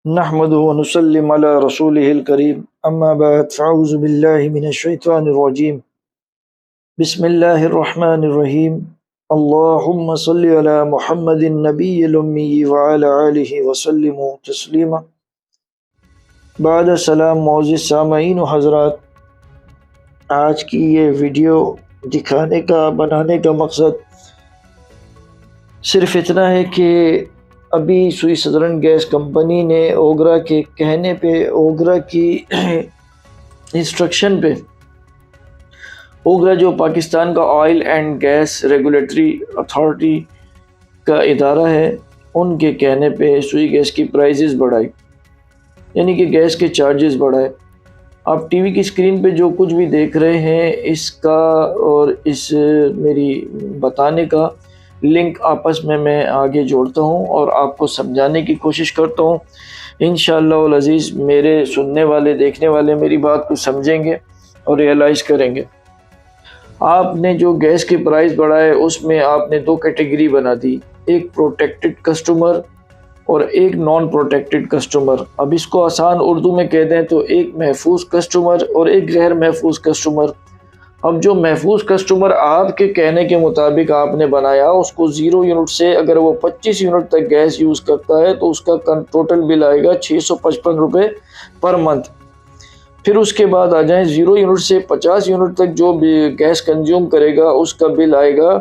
نحمده ونسلم على رسوله الكريم اما بعد فاعوذ بالله من الشيطان الرجيم بسم الله الرحمن الرحيم اللهم صل على محمد النبي الأمي وعلى آله وسلم تسلیما۔ بعد السلام معزز سامعین و حضرات، آج کی یہ ویڈیو بنانے کا مقصد صرف اتنا ہے کہ ابھی سوئی سدرن گیس کمپنی نے اوگرا کے کہنے پہ، اوگرا کی انسٹرکشن پہ، اوگرا جو پاکستان کا oil and gas regulatory authority کا ادارہ ہے، ان کے کہنے پہ سوئی گیس کی پرائزز بڑھائی، یعنی کہ گیس کے چارجز بڑھائے۔ آپ ٹی وی کی اسکرین پہ جو کچھ بھی دیکھ رہے ہیں، اس کا اور اس میری بتانے کا لنک آپس میں آگے جوڑتا ہوں اور آپ کو سمجھانے کی کوشش کرتا ہوں۔ انشاءاللہ العزیز میرے سننے والے، دیکھنے والے میری بات کو سمجھیں گے اور ریئلائز کریں گے۔ آپ نے جو گیس کی پرائز بڑھائے، اس میں آپ نے دو کیٹیگری بنا دی، ایک پروٹیکٹڈ کسٹمر اور ایک نان پروٹیکٹڈ کسٹمر۔ اب اس کو آسان اردو میں کہہ دیں تو ایک محفوظ کسٹمر اور ایک غیر محفوظ کسٹمر۔ اب جو محفوظ کسٹمر آپ کے کہنے کے مطابق آپ نے بنایا، اس کو 0 یونٹ سے اگر وہ 25 یونٹ تک گیس یوز کرتا ہے تو اس کا ٹوٹل بل آئے گا 655 روپے پر منتھ۔ پھر اس کے بعد آ جائیں 0 یونٹ سے 50 یونٹ تک جو گیس کنزیوم کرے گا، اس کا بل آئے گا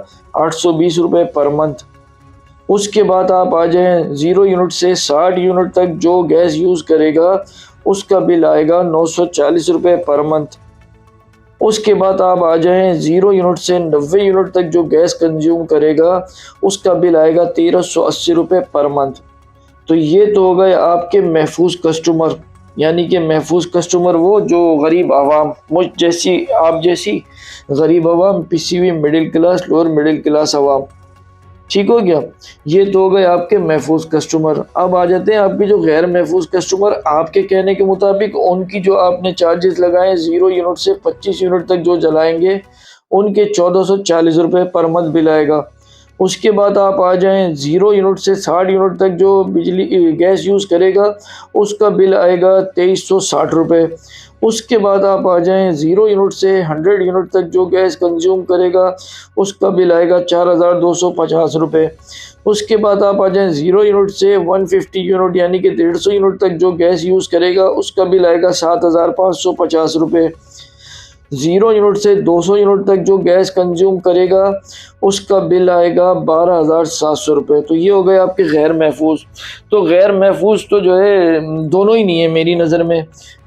820 روپے پر منتھ۔ اس کے بعد آپ آ جائیں 0 یونٹ سے 60 یونٹ تک جو گیس یوز کرے گا، اس کا بل آئے گا 940 روپے پر منتھ۔ اس کے بعد آپ آ جائیں 0 یونٹ سے 90 یونٹ تک جو گیس کنزیوم کرے گا، اس کا بل آئے گا 1380 روپے پر منتھ۔ تو یہ تو ہو گئے آپ کے محفوظ کسٹمر، یعنی کہ محفوظ کسٹمر وہ جو غریب عوام، مجھ جیسی، آپ جیسی غریب عوام، پسی ہوئی middle class, lower middle class عوام، ٹھیک ہو گیا۔ یہ تو ہو گئے آپ کے محفوظ کسٹمر۔ اب آ جاتے ہیں آپ کے جو غیر محفوظ کسٹمر، آپ کے کہنے کے مطابق ان کی جو آپ نے چارجز لگائے 0 یونٹ سے 25 یونٹ تک جو جلائیں گے، ان کے 1440 روپے پر منتھ بل آئے گا۔ اس کے بعد آپ آ جائیں 0 یونٹ سے 60 یونٹ تک جو گیس یوز کرے گا، اس کا بل آئے گا 2360 روپے۔ اس کے بعد آپ آ جائیں 0 یونٹ سے 100 یونٹ تک جو گیس کنزیوم کرے گا، اس کا بل آئے گا 4250 روپے۔ اس کے بعد آپ آ جائیں 0 یونٹ سے 150 یونٹ یعنی کہ 150 یونٹ تک جو گیس یوز کرے گا، اس کا بل آئے گا 7550 روپے۔ 0 یونٹ سے 200 یونٹ تک جو گیس کنزیوم کرے گا، اس کا بل آئے گا 12700 روپے۔ تو یہ ہو گئے آپ کے غیر محفوظ۔ تو غیر محفوظ تو جو ہے دونوں ہی نہیں ہے میری نظر میں،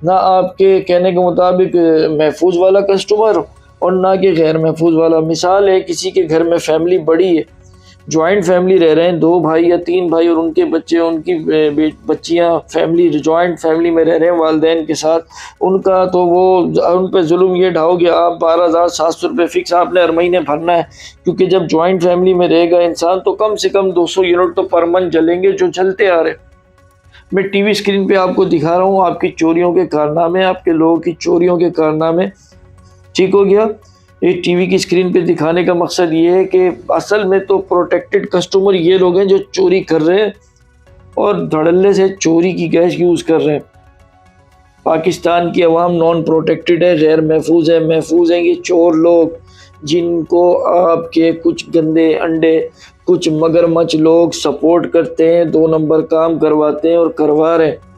نہ آپ کے کہنے کے مطابق محفوظ والا کسٹمر اور نہ کہ غیر محفوظ والا۔ مثال ہے، کسی کے گھر میں فیملی بڑی ہے، جوائنٹ فیملی رہ رہے ہیں، 2 بھائی یا 3 بھائی اور ان کے بچے، ان کی بچیاں، فیملی جوائنٹ فیملی میں رہ رہے ہیں والدین کے ساتھ، ان کا تو وہ ان پہ ظلم یہ ڈھاؤ گے آپ 12700 روپے فکس آپ نے ہر مہینے بھرنا ہے، کیونکہ جب جوائنٹ فیملی میں رہے گا انسان تو کم سے کم 200 یونٹ تو پر منتھ جلیں گے جو چلتے آ رہے۔ میں ٹی وی اسکرین پہ آپ کو دکھا رہا ہوں آپ کی چوریوں کے کارنامے، آپ کے لوگوں کی چوریوں کے کارنامے، ٹھیک ہو گیا۔ یہ ٹی وی کی اسکرین پہ دکھانے کا مقصد یہ ہے کہ اصل میں تو پروٹیکٹڈ کسٹمر یہ لوگ ہیں جو چوری کر رہے ہیں اور دھڑلے سے چوری کی گیس یوز کر رہے ہیں۔ پاکستان کی عوام نان پروٹیکٹڈ ہے، غیر محفوظ ہے۔ محفوظ ہیں یہ چور لوگ جن کو آپ کے کچھ گندے انڈے، کچھ مگرمچھ لوگ سپورٹ کرتے ہیں، 2 نمبر کام کرواتے ہیں اور کروا رہے ہیں۔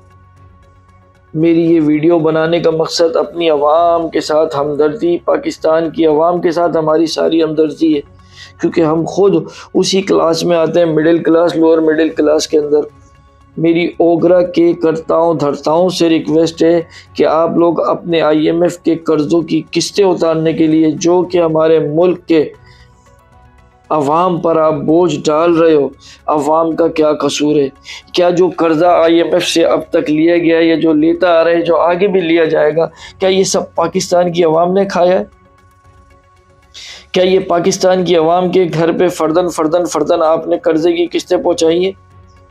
میری یہ ویڈیو بنانے کا مقصد اپنی عوام کے ساتھ ہمدردی، پاکستان کی عوام کے ساتھ ہماری ساری ہمدردی ہے، کیونکہ ہم خود اسی کلاس میں آتے ہیں، middle class, lower middle class کے اندر۔ میری اوگرا کے کرتاؤں دھرتاؤں سے ریکویسٹ ہے کہ آپ لوگ اپنے IMF کے قرضوں کی قسطیں اتارنے کے لیے، جو کہ ہمارے ملک کے عوام پر آپ بوجھ ڈال رہے ہو، عوام کا کیا قصور ہے؟ کیا جو قرضہ IMF سے اب تک لیا گیا ہے یا جو لیتا آ رہے ہیں، جو آگے بھی لیا جائے گا، کیا یہ سب پاکستان کی عوام نے کھایا ہے؟ کیا یہ پاکستان کی عوام کے گھر پہ فردن آپ نے قرضے کی قسطیں پہنچائی ہیں؟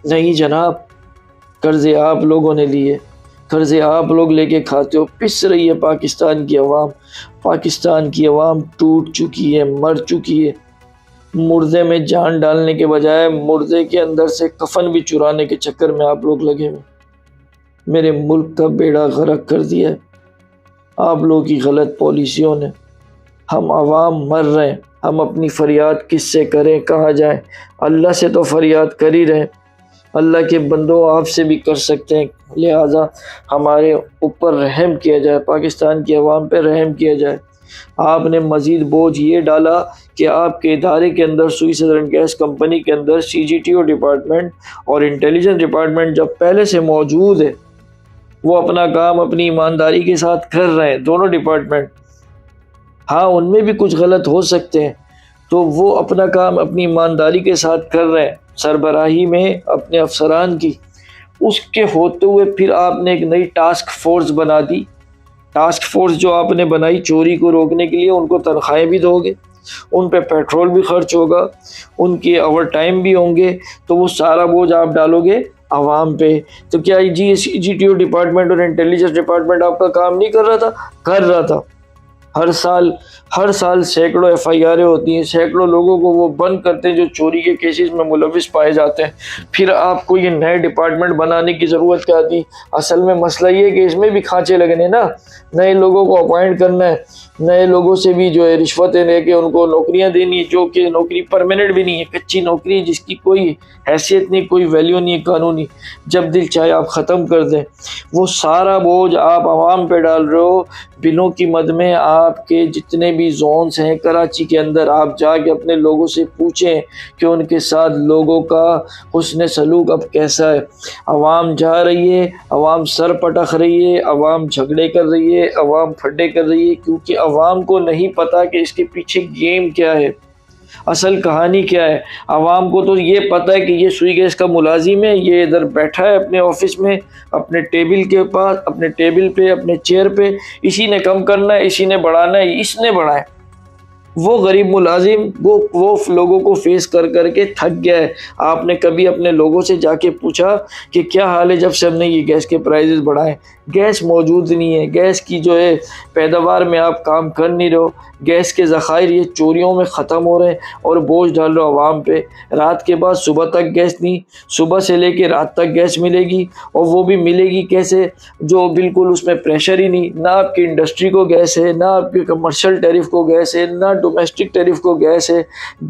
نہیں جناب، قرضے آپ لوگوں نے لیے، قرضے آپ لوگ لے کے کھاتے ہو۔ پس رہی ہے پاکستان کی عوام۔ پاکستان کی عوام ٹوٹ چکی ہے، مر چکی ہے۔ مردے میں جان ڈالنے کے بجائے مردے کے اندر سے کفن بھی چرانے کے چکر میں آپ لوگ لگے ہوئے۔ میرے ملک کا بیڑا غرق کر دیا ہے آپ لوگوں کی غلط پالیسیوں نے۔ ہم عوام مر رہے ہیں، ہم اپنی فریاد کس سے کریں، کہاں جائیں؟ اللہ سے تو فریاد کر ہی رہے، اللہ کے بندوں آپ سے بھی کر سکتے ہیں، لہٰذا ہمارے اوپر رحم کیا جائے، پاکستان کی عوام پہ رحم کیا جائے۔ آپ نے مزید بوجھ یہ ڈالا کہ آپ کے ادارے کے اندر، سوئی سدرن گیس کمپنی کے اندر CGTO ڈپارٹمنٹ اور انٹیلیجنس ڈپارٹمنٹ جب پہلے سے موجود ہے، وہ اپنا کام اپنی ایمانداری کے ساتھ کر رہے ہیں، دونوں ڈپارٹمنٹ۔ ہاں ان میں بھی کچھ غلط ہو سکتے ہیں، تو وہ اپنا کام اپنی ایمانداری کے ساتھ کر رہے ہیں، سربراہی میں اپنے افسران کی۔ اس کے ہوتے ہوئے پھر آپ نے ایک نئی ٹاسک فورس بنا دی۔ ٹاسک فورس جو آپ نے بنائی چوری کو روکنے کے لیے، ان کو تنخواہیں بھی دو گے، ان پہ پیٹرول بھی خرچ ہوگا، ان کے اوور ٹائم بھی ہوں گے، تو وہ سارا بوجھ آپ ڈالو گے عوام پہ۔ تو کیا CGTO ڈپارٹمنٹ اور انٹیلیجنس ڈپارٹمنٹ آپ کا کام نہیں کر رہا تھا؟ کر رہا تھا۔ ہر سال سینکڑوں FIR ہوتی ہیں، سینکڑوں لوگوں کو وہ بند کرتے ہیں جو چوری کے کیسز میں ملوث پائے جاتے ہیں۔ پھر آپ کو یہ نئے ڈپارٹمنٹ بنانے کی ضرورت کیا تھی؟ اصل میں مسئلہ یہ ہے کہ اس میں بھی کھانچے لگنے نا، نئے لوگوں کو اپوائنٹ کرنا ہے، نئے لوگوں سے بھی جو ہے رشوتیں لے کے ان کو نوکریاں دینی ہے، جو کہ نوکری پرماننٹ بھی نہیں ہے، کچی نوکری ہے جس کی کوئی حیثیت نہیں، کوئی ویلیو نہیں ہے قانونی، جب دل چاہے آپ ختم کر دیں۔ وہ سارا بوجھ آپ عوام پہ ڈال رہے ہو۔ بلوں کی مد میں آپ کے جتنے بھی زونز ہیں کراچی کے اندر، آپ جا کے اپنے لوگوں سے پوچھیں کہ ان کے ساتھ لوگوں کا حسن سلوک اب کیسا ہے۔ عوام جا رہی ہے، عوام سر پٹخ رہی ہے، عوام جھگڑے کر رہی ہے، عوام پھڈے کر رہی ہے، کیونکہ عوام کو نہیں پتا کہ اس کے پیچھے گیم کیا ہے، اصل کہانی کیا ہے۔ عوام کو تو یہ پتہ ہے کہ یہ سوئی گیس کا ملازم ہے، یہ ادھر بیٹھا ہے اپنے آفس میں، اپنے ٹیبل کے پاس، اپنے ٹیبل پہ، اپنے چیئر پہ، اسی نے کم کرنا ہے، اسی نے بڑھانا ہے، اس نے بڑھائے۔ وہ غریب ملازم وہ لوگوں کو فیس کر کر کے تھک گیا ہے۔ آپ نے کبھی اپنے لوگوں سے جا کے پوچھا کہ کیا حال ہے جب سے ہم نے یہ گیس کے پرائزز بڑھائے؟ گیس موجود نہیں ہے، گیس کی جو ہے پیداوار میں آپ کام کر نہیں رہو، گیس کے ذخائر یہ چوریوں میں ختم ہو رہے ہیں اور بوجھ ڈال رہے ہو عوام پہ۔ رات کے بعد صبح تک گیس نہیں، صبح سے لے کے رات تک گیس ملے گی، اور وہ بھی ملے گی کیسے؟ جو بالکل اس میں پریشر ہی نہیں، نہ آپ کی انڈسٹری کو گیس ہے، نہ آپ کے کمرشل ٹیرف کو گیس ہے، نہ ڈومیسٹک ٹیرف کو گیس ہے۔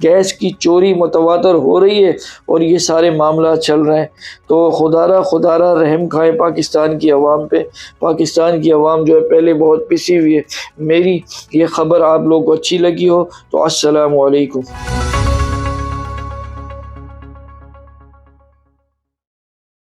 گیس کی چوری متواتر ہو رہی ہے اور یہ سارے معاملات چل رہے ہیں۔ تو خدا را رحم کھائے پاکستان کی عوام پہ۔ پاکستان کی عوام جو ہے پہلے بہت پسی ہوئی ہے۔ میری یہ خبر آپ لوگوں کو اچھی لگی ہو تو السلام علیکم۔